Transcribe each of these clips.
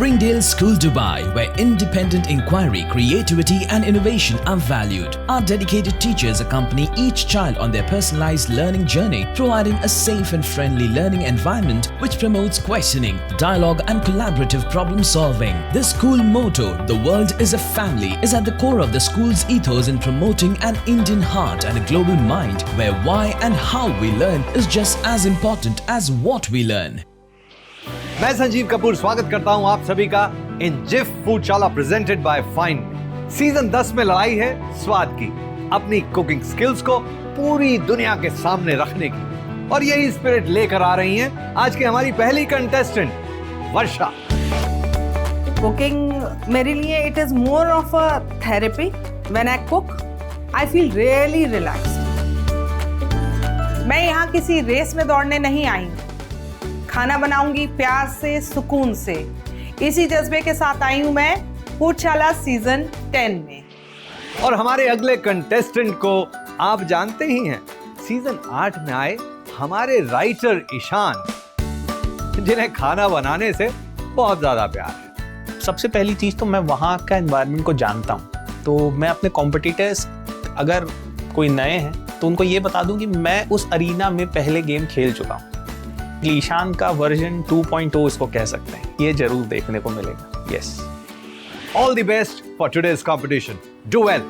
Springdale School Dubai, where independent inquiry, creativity and innovation are valued. Our dedicated teachers accompany each child on their personalized learning journey, providing a safe and friendly learning environment which promotes questioning, dialogue and collaborative problem solving. The school motto, "The world is a family," is at the core of the school's ethos in promoting an Indian heart and a global mind, where why and how we learn is just as important as what we learn. मैं संजीव कपूर स्वागत करता हूं आप सभी का इन GIF फूडशाला presented by fine में। Season 10 में लड़ाई है स्वाद की, अपनी कुकिंग स्किल्स को पूरी दुनिया के सामने रखने की, और यही स्पिरिट लेकर आ रही हैं आज की हमारी पहली कंटेस्टेंट वर्षा। कुकिंग मेरे लिए it is more of a therapy. When I cook I feel really relaxed. मैं यहाँ किसी रेस में दौड़ने नहीं आई हूँ, खाना बनाऊंगी प्यार से, सुकून से। इसी जज्बे के साथ आई हूं मैं फूडशाला सीजन 10 में। और हमारे अगले कंटेस्टेंट को आप जानते ही हैं, सीजन 8 में आए हमारे राइटर ईशान, जिन्हें खाना बनाने से बहुत ज्यादा प्यार है। सबसे पहली चीज तो मैं वहाँ का एनवायरनमेंट को जानता हूँ, तो मैं अपने कॉम्पिटिटर्स अगर कोई नए हैं तो उनको ये बता दूं कि मैं उस अरीना में पहले गेम खेल चुका हूँ। ईशान का वर्जन 2.0 इसको कह सकते हैं, ये जरूर देखने को मिलेगा। Yes, all the best for today's competition. Do well.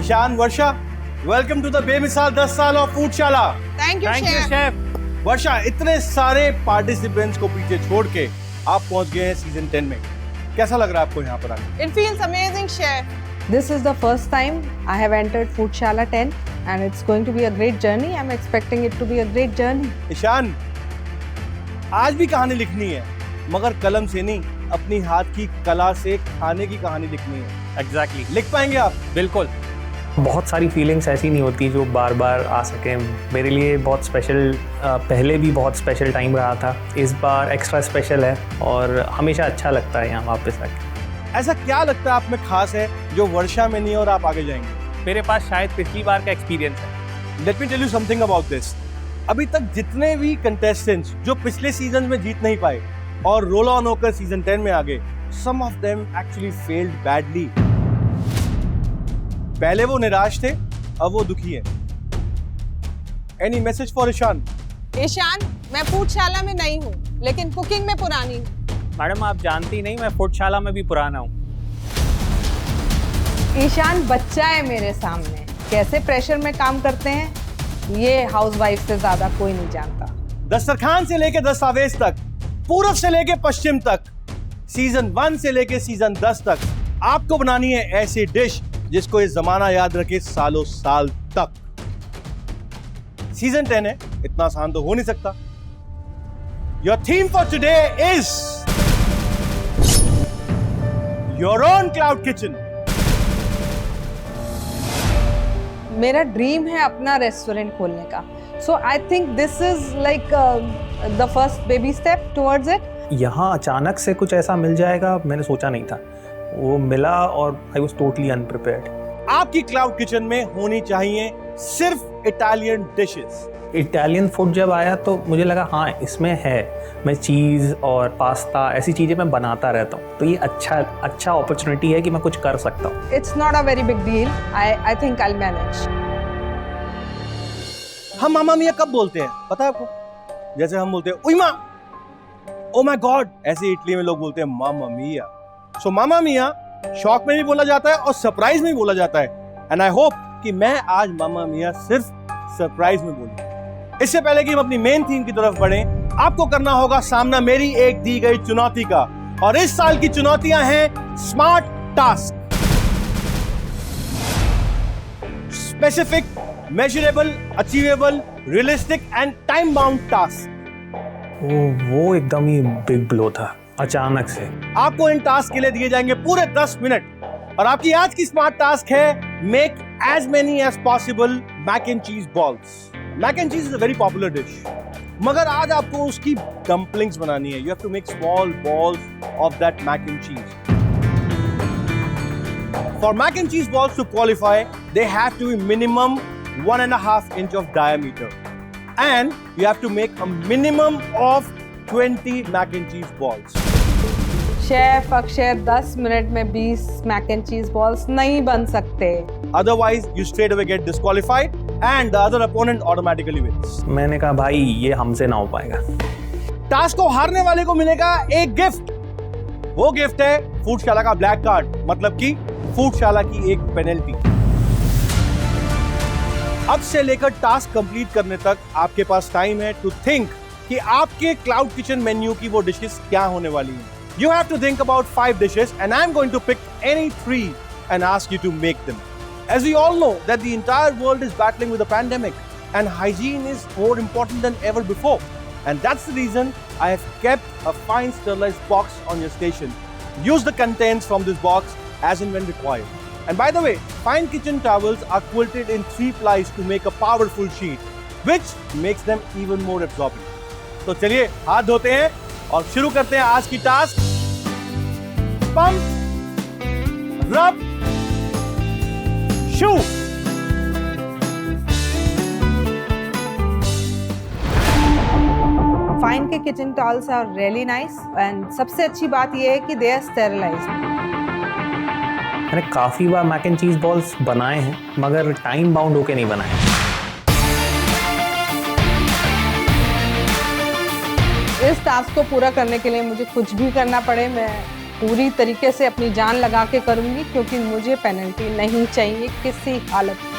Ishan, Varsha, welcome to the बेमिसाल 10 साल of Foodshala. Thank you chef. Varsha, इतने सारे पार्टिसिपेंट्स को पीछे छोड़ के आप पहुंच गए हैं सीजन 10 में। कैसा लग रहा है आपको यहाँ पर आके? It feels amazing, chef. This is the first time I have entered Foodshala 10 and it's going to be a great journey. I'm expecting it to be a great journey. Ishan, आज भी कहानी लिखनी है, मगर कलम से नहीं, अपनी हाथ की कला से खाने की कहानी लिखनी है। एग्जैक्टली। लिख पाएंगे आप? बिल्कुल। बहुत सारी फीलिंग्स ऐसी नहीं होती जो बार बार आ सकें। मेरे लिए बहुत स्पेशल, पहले भी बहुत स्पेशल टाइम रहा था, इस बार एक्स्ट्रा स्पेशल है और हमेशा अच्छा लगता है यहाँ वापस आके। ऐसा क्या लगता है आप में खास है जो वर्षा में नहीं और आप आगे जाएंगे? मेरे पास शायद पिछली बार का एक्सपीरियंस है। Let me tell you something about this. अभी तक जितने भी कंटेस्टेंट्स जो पिछले सीजन में जीत नहीं पाए और रोल ऑन होकर सीजन 10 में आ गए, some of them actually failed badly. पहले वो निराश थे, अब वो दुखी है। Any message for Ishan? Ishan, मैं फूडशाला में नहीं हूँ, लेकिन कुकिंग में पुरानी हूँ। मैडम, आप जानती नहीं, मैं फूडशाला में भी पुराना हूँ। ईशान बच्चा है मेरे सामने, कैसे प्रेशर में काम करते हैं ये हाउसवाइफ से ज्यादा कोई नहीं जानता। दस्तरखान से लेके दस्तावेज तक, पूरब से लेके पश्चिम तक, सीजन 1 से लेके सीजन 10 तक आपको बनानी है ऐसी डिश जिसको ये जमाना याद रखे सालों साल तक। सीजन 10 है, इतना आसान तो हो नहीं सकता। Your theme for today is your own cloud kitchen. मेरा ड्रीम है अपना रेस्टोरेंट खोलने का, so I think this is like the first baby step towards it. यहाँ अचानक से कुछ ऐसा मिल जाएगा मैंने सोचा नहीं था, वो मिला और आई वाज टोटली अनप्रिपेयर्ड। आपकी क्लाउड किचन में होनी चाहिए सिर्फ इटालियन डिशेस। इटालियन फूड जब आया तो मुझे लगा हाँ इसमें है, मैं चीज़ और पास्ता ऐसी चीज़ें मैं बनाता रहता हूँ, तो ये अच्छा अपॉर्चुनिटी है कि मैं कुछ कर सकता हूँ। It's not a very big deal, I think I will manage. हम मामा मिया कब बोलते हैं पता है आपको? जैसे हम बोलते हैं उई माँ, ओ माय गॉड, ऐसे इटली में लोग बोलते हैं मामा मिया। सो मामा मिया शॉक में भी बोला जाता है और सरप्राइज में भी बोला जाता है, एंड आई होप कि मैं आज मामा मिया सिर्फ सरप्राइज में बोलूं। इससे पहले कि हम अपनी मेन थीम की तरफ बढ़ें, आपको करना होगा सामना मेरी एक दी गई चुनौती का, और इस साल की चुनौतियां हैं smart task. Specific, measurable, achievable, realistic and time bound task. वो एकदम ही बिग ब्लो था, अचानक से। आपको इन टास्क के लिए दिए जाएंगे पूरे 10 मिनट, और आपकी आज की स्मार्ट टास्क है make as many as possible mac and cheese balls. Mac and cheese is a very popular dish, मगर आज आपको उसकी डम्पलिंग्स बनानी है। You have to make small balls of that mac and cheese. For mac and cheese balls to qualify, they have to be minimum 1.5 inch of diameter. And you have to make a minimum of 20 mac and cheese balls. Chef Akshay 10 minute में 20 Mac and cheese balls नहीं बन सकते। Otherwise, you straight away get disqualified and the other opponent automatically wins. मैंने कहा भाई ये हमसे ना हो पाएगा। टास्क को हारने वाले को मिलेगा एक गिफ्ट। वो गिफ्ट है फूडशाला का ब्लैक कार्ड, मतलब कि फूडशाला की एक पेनल्टी। अब से लेकर टास्क कंप्लीट करने तक आपके पास टाइम है टू थिंक कि आपके क्लाउड किचन मेन्यू की वो डिशेस क्या होने वाली हैं। You have to think about 5 dishes and I'm going to pick any 3 and ask you to make them. As we all know that the entire world is battling with a pandemic and hygiene is more important than ever before. And that's the reason I have kept a fine sterilized box on your station. Use the contents from this box as and when required. And by the way, fine kitchen towels are quilted in 3 plies to make a powerful sheet, which makes them even more absorbent. तो चलिए हाथ धोते हैं और शुरू करते हैं आज की task. Pump, rub, shoe. Fine के kitchen towels are really nice and सबसे अच्छी बात यह है कि दे आर स्टेरिलाइज्ड। मैंने काफ़ी बार मैक एंड चीज़ बॉल्स बनाए हैं मगर टाइम बाउंड होके नहीं बनाए। इस टास्क को पूरा करने के लिए मुझे कुछ भी करना पड़े, मैं पूरी तरीके से अपनी जान लगा के करूंगी क्योंकि मुझे पेनल्टी नहीं चाहिए किसी हालत में।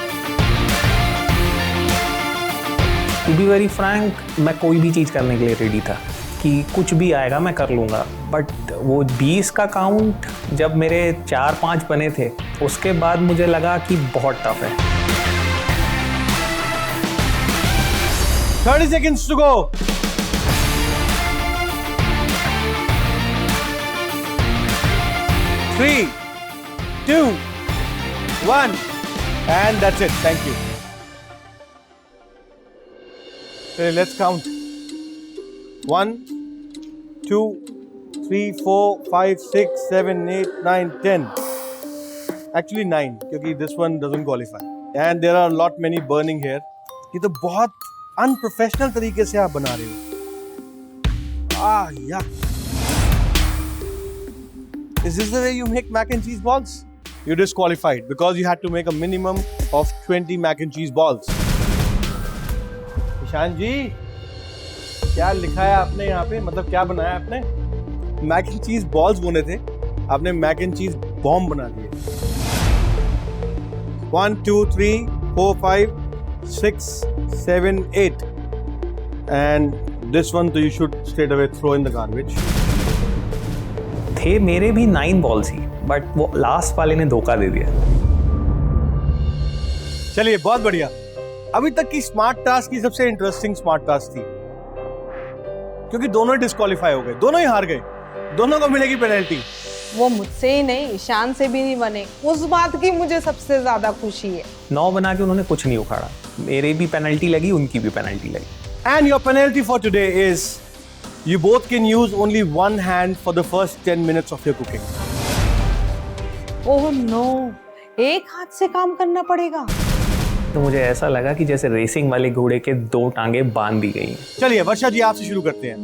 टू बी वेरी फ्रैंक, मैं कोई भी चीज़ करने के लिए रेडी था कि कुछ भी आएगा मैं कर लूँगा, बट वो 20 का काउंट जब मेरे 4-5 बने थे उसके बाद मुझे लगा कि बहुत टफ है। 30 seconds to go. Three, 2, 1, and that's it. Thank you. Okay, let's count. 1, 2, 3, 4, 5, 6, 7, 8, 9, 10. Actually 9, because this one doesn't qualify. And there are a lot many burning here. ये तो बहुत unprofessional तरीके से आप बना रहे हो। यार। Is this the way you make mac and cheese balls? You're disqualified because you had to make a minimum of 20 mac and cheese balls. Ishan जी, क्या लिखा है आपने यहाँ पे? मतलब क्या बनाया आपने? मैक एंड चीज बॉल्स बोने थे, आपने मैक एंड चीज बॉम्ब बना दिए। 1, 2, 3, 4, 5, 6, 7, 8, and this one you should straight away throw in the garbage. थे मेरे भी 9 बॉल्स ही, बट वो लास्ट वाले ने धोखा दे दिया। चलिए बहुत बढ़िया। अभी तक की स्मार्ट टास्क की सबसे इंटरेस्टिंग स्मार्ट टास्क थी क्योंकि दोनों डिस्क्वालीफाई हो गए, दोनों ही हार गए, दोनों को मिलेगी पेनल्टी। वो मुझसे ही नहीं, ईशान से भी नहीं बने, उस बात की मुझे सबसे ज्यादा खुशी है। 9 बना के उन्होंने कुछ नहीं उखाड़ा, मेरे भी पेनल्टी लगी, उनकी भी पेनल्टी लगी। And your penalty for today is you both can use only one hand for the first 10 minutes of your cooking. Oh no, एक हाथ से काम करना पड़ेगा। तो मुझे ऐसा लगा कि जैसे रेसिंग वाले घोड़े के 2 टांगे बांध दी गई। चलिए वर्षा जी आपसे शुरू करते हैं।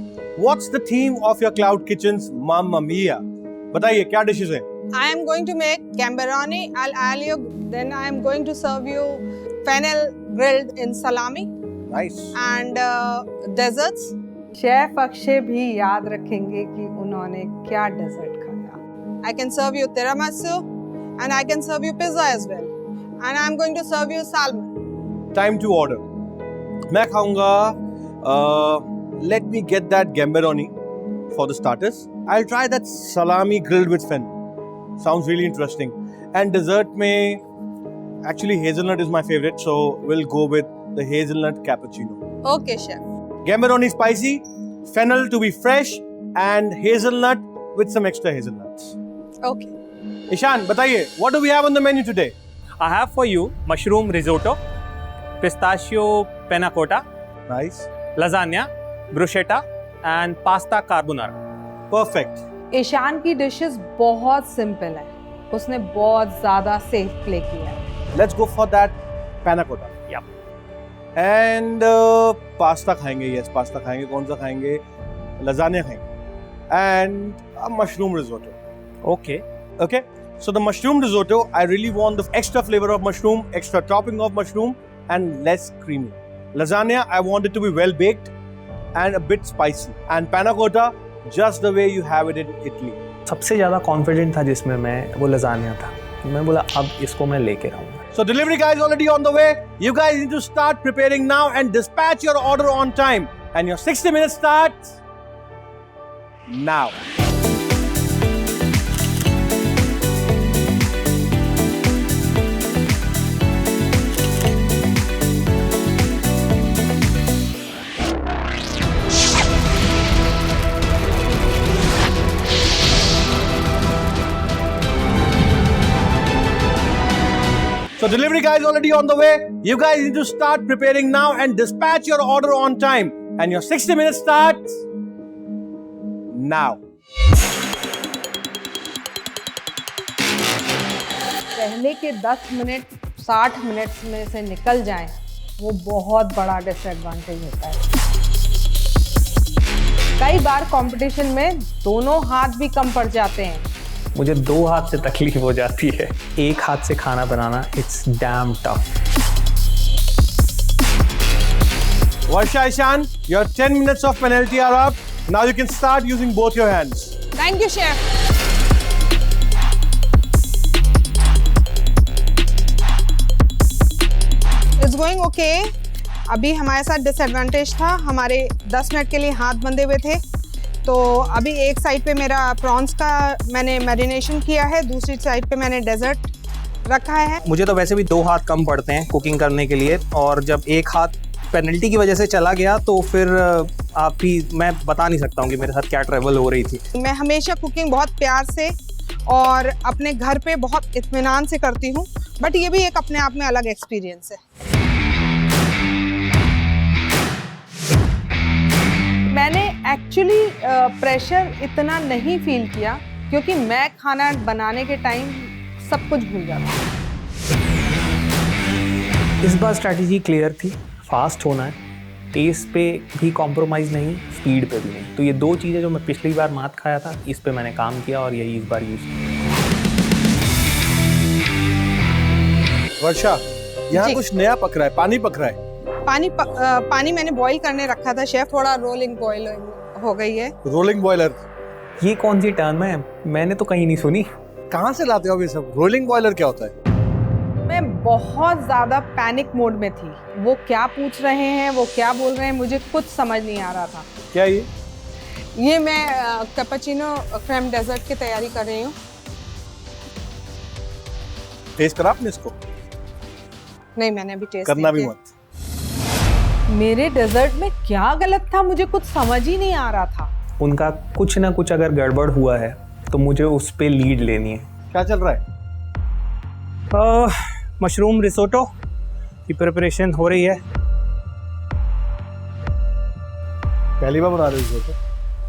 What's the theme of your Cloud Kitchen's Mamma Mia? बताइए क्या डिशेस हैं? I am going to make gamberoni al aglio, then I am going to serve you fennel grilled in salami. Nice. And desserts. Chef Akshay भी याद रखेंगे कि उन्होंने क्या desert खाया। I can serve you tiramisu and I can serve you pizza as well. And I am going to serve you salmon. Time to order. मैं खाऊंगा let me get that gamberoni for the starters. I'll try that salami grilled with fennel. Sounds really interesting. And dessert में actually hazelnut is my favorite, so we'll go with the hazelnut cappuccino. Okay, chef. Gamberoni spicy, fennel to be fresh, and hazelnut with some extra hazelnuts. Okay. Ishan, बताइए, what do we have on the menu today? I have for you mushroom risotto, pistachio panna cotta, Nice. lasagna, bruschetta, and pasta carbonara. Perfect. Ishan की dishes बहुत simple है, उसने बहुत ज्यादा safe play किया है। Let's go for that panna cotta. Yep. And pasta खाएंगे, yes, pasta खाएंगे. कौन सा खाएंगे? Lasagna खाएंगे. And a mushroom risotto. Okay. Okay. So the mushroom risotto, I really want the extra flavor of mushroom, extra topping of mushroom, and less creamy. Lasagna, I want it to be well baked and a bit spicy. And panna cotta, just the way you have it in Italy. सबसे ज़्यादा confident था जिसमें मैं वो lasagne था। मैं बोला अब इसको मैं लेके रहूँगा। So delivery guys already on the way. You guys need to start preparing now and dispatch your order on time. And your 60 minutes starts now. So delivery guys already on the way. You guys need to start preparing now and dispatch your order on time. And your 60 minutes starts now. पहले के 10 minute 60 minute में से निकल जाएं, वो बहुत बड़ा disadvantage होता है। कई बार कंपटीशन में दोनों हाथ भी कम पड़ जाते हैं। मुझे 2 हाथ से तकलीफ हो जाती है। एक हाथ से खाना बनाना it's damn tough. Varsha, Ishan, your 10 minutes of penalty are up. Now you can start using both your hands. Thank you chef. It's going okay. अभी हमारे साथ डिसएडवांटेज था, हमारे 10 मिनट के लिए हाथ बंधे हुए थे। तो अभी एक साइड पे मेरा प्रॉन्स का मैंने मैरिनेशन किया है, दूसरी साइड पे मैंने डेजर्ट रखा है। मुझे तो वैसे भी 2 हाथ कम पड़ते हैं कुकिंग करने के लिए, और जब एक हाथ पेनल्टी की वजह से चला गया तो फिर आप भी, मैं बता नहीं सकता हूँ कि मेरे साथ क्या ट्रैवल हो रही थी। मैं हमेशा कुकिंग बहुत प्यार से और अपने घर पे बहुत इत्मीनान से करती हूँ, बट ये भी एक अपने आप में अलग एक्सपीरियंस है। मैंने एक्चुअली प्रेशर इतना नहीं फील किया, क्योंकि मैं खाना बनाने के टाइम सब कुछ भूल जाता हूँ। इस बार स्ट्रैटेजी क्लियर थी, फास्ट होना है, टेस्ट पे भी कॉम्प्रोमाइज़ नहीं, स्पीड पे भी नहीं। तो ये 2 चीज़ें जो मैं पिछली बार मात खाया था, इस पे मैंने काम किया और यही इस बार यूज़ किया। वर्षा, यहाँ जी। कुछ नया पक रहा है, पानी पक रहा है। पानी मैंने बॉईल करने रखा था शेफ, थोड़ा रोलिंग बॉईल हो गई है। रोलिंग बॉयलर ये कौन सी टर्म है? मैंने तो कहीं नहीं सुनी। कहाँ से लाते हो ये सब? रोलिंग बॉयलर क्या होता है? मैं बहुत ज़्यादा पैनिक मोड में थी। वो क्या पूछ रहे हैं, वो क्या बोल रहे हैं, मुझे कुछ समझ नहीं आ रहा था। क्या ये मैं कैपेचिनो क्रीम डेजर्ट की तैयारी कर रही हूँ। टेस्ट करा आपने इसको? नहीं, मैंने अभी टेस्ट करना नहीं भी किया। मत। मेरे डेजर्ट में क्या गलत था, मुझे कुछ समझ ही नहीं आ रहा था। उनका कुछ ना कुछ अगर गड़बड़ हुआ है तो मुझे उस पे लीड लेनी है। क्या चल रहा है? मशरूम रिसोटो की प्रिपरेशन हो रही है। पहली बार बना रहे हो इसको?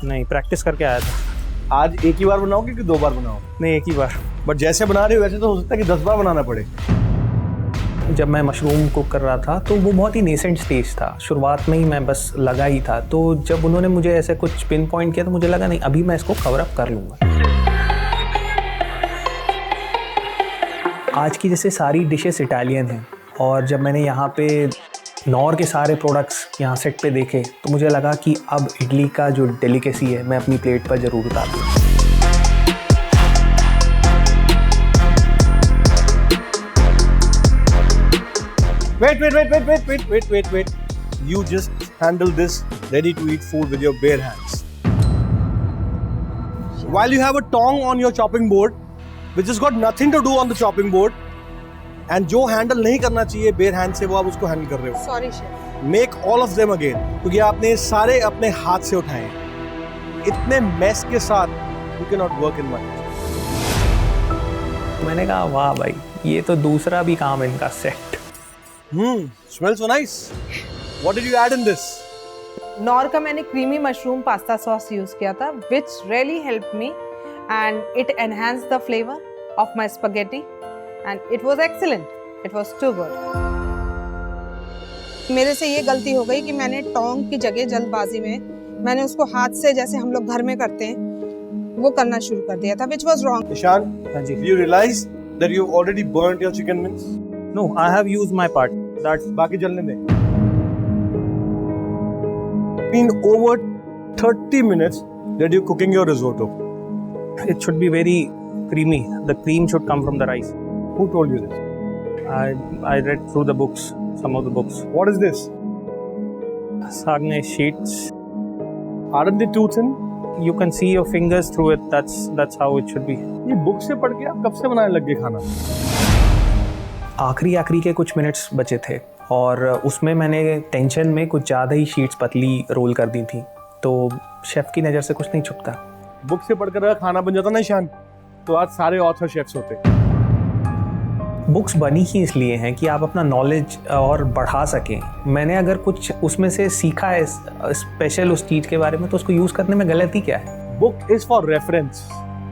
नहीं, प्रैक्टिस करके आया था। आज एक ही बार बनाओगे कि 2 बार बनाओगे? नहीं, एक ही बार। बट जैसे बना रहे हो वैसे तो हो सकता है कि 10 बार बनाना पड़े। जब मैं मशरूम कुक कर रहा था तो वो बहुत ही नेसेंट स्टेज था, शुरुआत में ही मैं बस लगा ही था। तो जब उन्होंने मुझे ऐसे कुछ पिन पॉइंट किया तो मुझे लगा नहीं, अभी मैं इसको कवर अप कर लूँगा। आज की जैसे सारी डिशेस इटालियन हैं, और जब मैंने यहाँ पे नॉर के सारे प्रोडक्ट्स यहाँ सेट पे देखे तो मुझे लगा कि अब इडली का जो डेलिकेसी है मैं अपनी प्लेट पर ज़रूर उतार दूँ। Wait. You just handle this ready to eat food with your bare hands. While you have a tong on your chopping board, which has got nothing to do on the chopping board, and जो handle नहीं करना चाहिए bare hand से, वो आप उसको handle कर रहे हो। Sorry chef. Make all of them again, क्योंकि आपने सारे अपने हाथ से उठाए हैं। इतने mess के साथ you cannot work in one. मैंने कहा वाह भाई, ये तो दूसरा भी काम इनका set. Smells so nice. What did you add in this? Nor का मैंने creamy mushroom pasta sauce use किया था, which really help me and it enhance the flavour. of my spaghetti and it was excellent. It was too good. मेरे से ये गलती हो गई कि मैंने टोंग की जगह जल्दबाजी में मैंने उसको हाथ से, जैसे हम लोग घर में करते हैं, वो करना शुरू कर दिया था, which was wrong. ईशान, हाँ जी। you realize that you already burnt your chicken mince? No, I have used my part. That बाकी जलने दे. Been over 30 minutes that you're cooking your risotto. it should be very creamy. The cream should come from the rice. Who told you this? I read through the books, some of the books. What is this? Sagne sheets. Aren't they too thin? You can see your fingers through it. That's how it should be. ये book से पढ़ के आप कब से बनाने लग गए खाना? आखिरी के कुछ मिनट्स बचे थे और उसमें मैंने टेंशन में कुछ ज़्यादा ही शीट्स पतली रोल कर दी थी, तो शेफ़ की नज़र से कुछ नहीं छुपता। बुक से पढ़कर अगर खाना बन जाता ना ईशान, तो आज सारे ऑथर शेफ्स होते। बुक्स बनी ही इसलिए हैं कि आप अपना नॉलेज और बढ़ा सकें। मैंने अगर कुछ उसमें से सीखा है स्पेशल उस चीज़ के बारे में, तो उसको यूज़ करने में गलती क्या है? Book is for reference,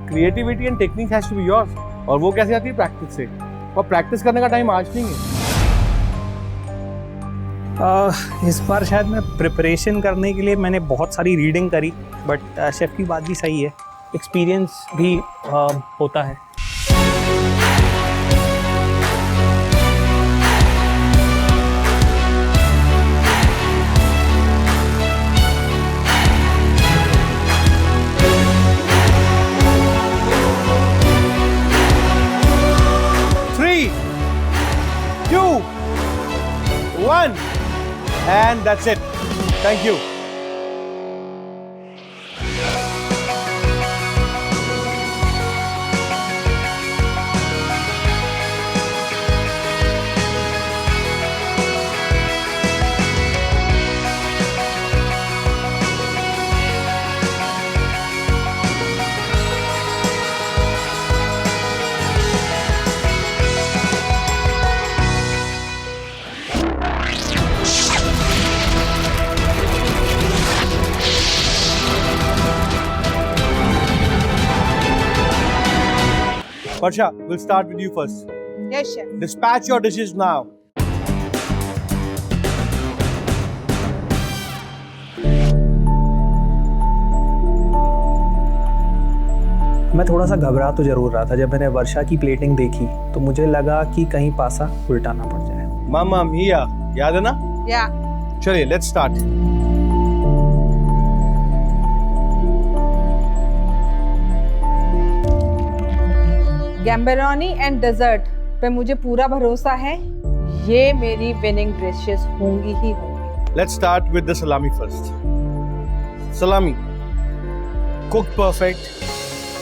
creativity and technique has to be yours, और वो कैसे आती है? प्रैक्टिस से, और प्रैक्टिस करने का टाइम आज नहीं है। इस बार शायद मैं प्रिपरेशन करने के लिए मैंने बहुत सारी रीडिंग करी, बट शेफ़ की बात भी सही है, एक्सपीरियंस भी होता है। And that's it. Thank you. Varsha, we'll start with you first. Yes, chef. Dispatch your dishes now. मैं थोड़ा सा घबरा तो जरूर रहा था जब मैंने वर्षा की प्लेटिंग देखी, तो मुझे लगा कि कहीं पासा उल्टा ना पड़ जाए। Mamma mia, याद है ना? Yeah. चलिए, let's start. गैम्बेरोनी एंड डेजर्ट पे मुझे पूरा भरोसा है, ये मेरी विनिंग डिशेस होंगी ही होंगी। Let's start with the salami first. Salami, cooked perfect.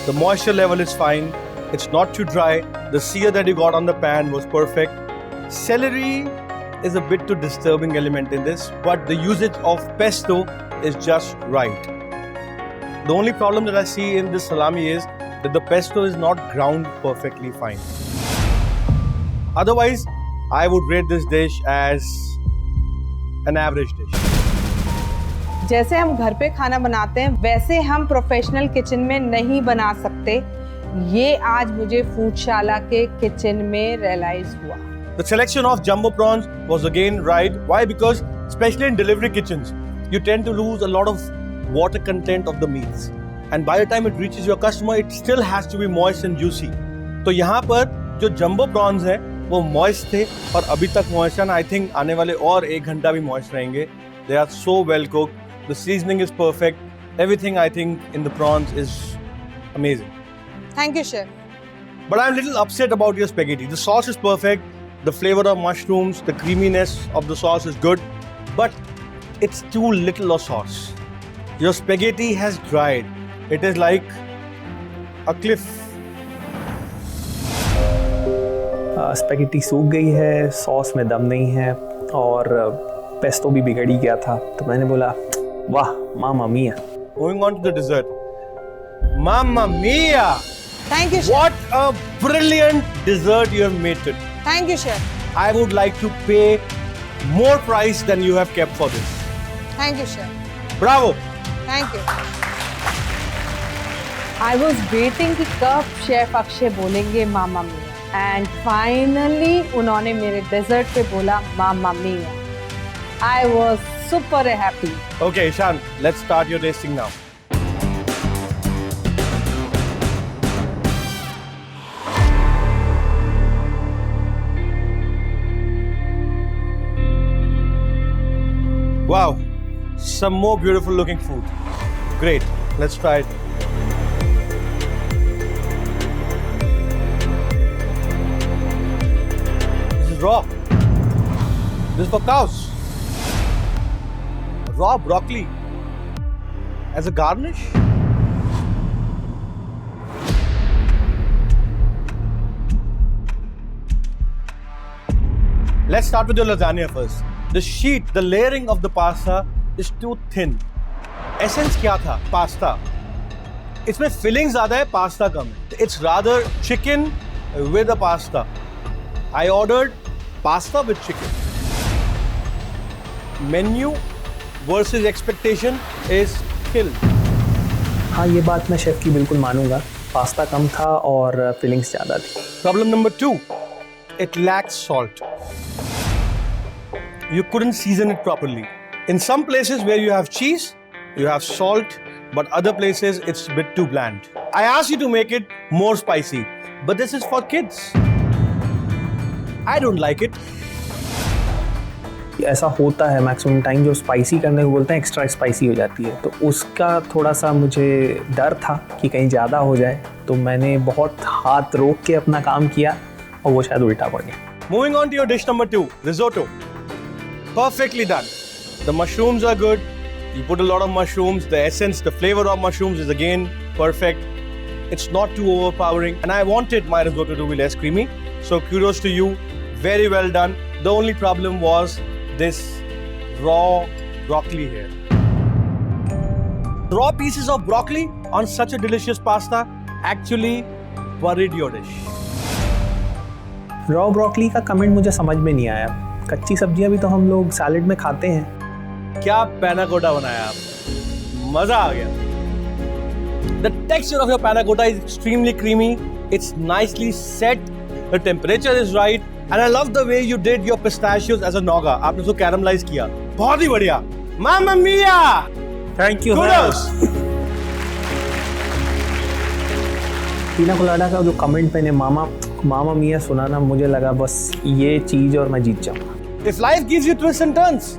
The moisture level is fine. It's not too dry. The sear that you got on the pan was perfect. Celery is a bit too disturbing element in this, but the usage of pesto is just right. The only problem that I see in this salami is that the pesto is not ground perfectly fine. Otherwise, I would rate this dish as an average dish. जैसे हम घर पे खाना बनाते हैं वैसे हम professional kitchen में नहीं बना सकते, ये आज मुझे फूडशाला के किचन में रियलाइज हुआ। The selection of jumbo prawns was again right. Why? Because especially in delivery kitchens, you tend to lose a lot of water content of the meats. And by the time it reaches your customer, it still has to be moist and juicy. तो यहाँ पर जो jumbo prawns हैं वो moist थे और अभी तक moist हैं. I think आने वाले और 1 घंटा भी moist रहेंगे. They are so well cooked. The seasoning is perfect. Everything I think in the prawns is amazing. Thank you, chef. But I'm a little upset about your spaghetti. The sauce is perfect. The flavor of mushrooms, the creaminess of the sauce is good. But it's too little of sauce. Your spaghetti has dried. It is like a cliff. Spaghetti सूख गई है, sauce में दम नहीं है और pesto भी बिगड़ ही गया था, तो मैंने बोला वाह मामा मिया। Moving on to the dessert. Mamma mia! Thank you, chef. What a brilliant dessert you have made it. Thank you, chef. I would like to pay more price than you have kept for this. Thank you, chef. Bravo! Thank you. I was waiting कि कब chef Akshay बोलेंगे मामा मिया, and finally उन्होंने मेरे dessert पे बोला mamma mia. I was super happy. Okay, Ishan, let's start your tasting now. Wow, some more beautiful looking food. Great, let's try it. This is raw. This is for cows. Raw broccoli as a garnish. Let's start with your lasagna first. The sheet, the layering of the pasta is too thin. Essence क्या था? Pasta. इसमें filling ज़्यादा है, pasta कम है. It's rather chicken with a pasta. I ordered pasta with chicken. Menu versus expectation is killed. हाँ, ये बात मैं शेफ की बिल्कुल मानूंगा. पास्ता कम था और फिलिंग्स ज़्यादा थी. Problem number 2, it lacks salt. You couldn't season it properly. In some places where you have cheese, you have salt, but other places it's a bit too bland. I asked you to make it more spicy, but this is for kids. I don't like it. ऐसा होता है maximum time, जो spicy करने को बोलते हैं extra spicy हो जाती है, तो उसका थोड़ा सा मुझे डर था कि कहीं ज़्यादा हो जाए, तो मैंने बहुत हाथ रोक के अपना काम किया और वो शायद उल्टा पड़ गया. Moving on to your dish number 2, risotto. Perfectly done. The mushrooms are good. You put a lot of mushrooms. The essence, the flavor of mushrooms is again perfect. It's not too overpowering. And I wanted my risotto to be less creamy. So kudos to you. Very well done. The only problem was this raw broccoli here. Raw pieces of broccoli on such a delicious pasta actually buried your dish. Raw broccoli का comment मुझे समझ में नहीं आया. कच्ची सब्जियां भी तो हम लोग सैलेड में खाते हैं. क्या पैना कोटा बनाया आप, मजा आ गया. The texture of your panna cotta is extremely creamy. It's nicely set. The temperature is right. And I love the way you did your pistachios as a noga. आपने उसको caramelize किया. बहुत ही बढ़िया. Mamma mia! Thank you. Kudos! पीना colada का जो comment मैंने मामा मिया सुना ना, मुझे लगा बस ये चीज़ और मैं जीत जाऊँगा. If life gives you twists and turns,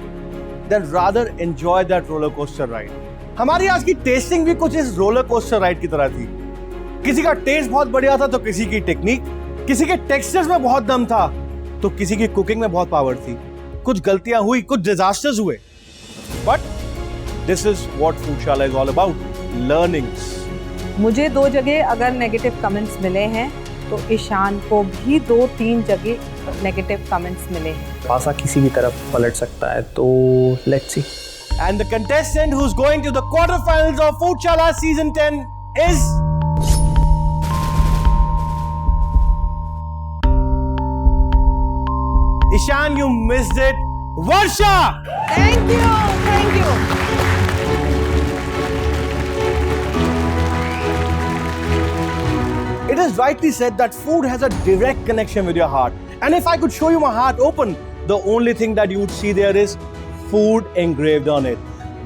then rather enjoy that roller coaster ride. हमारी आज की टेस्टिंग भी कुछ इस रोलर कोस्टर राइड की तरह थी. किसी का टेस्ट बहुत बढ़िया था तो किसी की टेक्निक, किसी के टेक्सचर्स में बहुत दम था तो किसी की कुकिंग में बहुत पावर थी. कुछ गलतियां हुई, कुछ डिजास्टर्स हुए, but this is what Foodshala is all about, learnings. मुझे 2 जगह अगर नेगेटिव कमेंट्स मिले हैं तो ईशान को भी 2-3 जगह नेगेटिव कमेंट्स मिले हैं. पासा किसी भी तरफ पलट सकता है, तो let's see. And the contestant who's going to the quarterfinals of Foodchala season 10 is Ishan. You missed it. Varsha! Thank you, thank you. It is rightly said that food has a direct connection with your heart. And if I could show you my heart open, the only thing that you would see there is food engraved on it.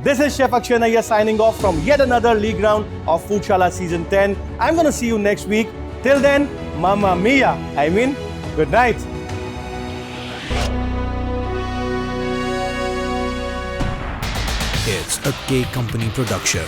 This is Chef Akshay Nayyar signing off from yet another league round of Foodchala season 10. I'm going to see you next week. Till then, Mamma Mia. I mean, good night. It's a K Company production.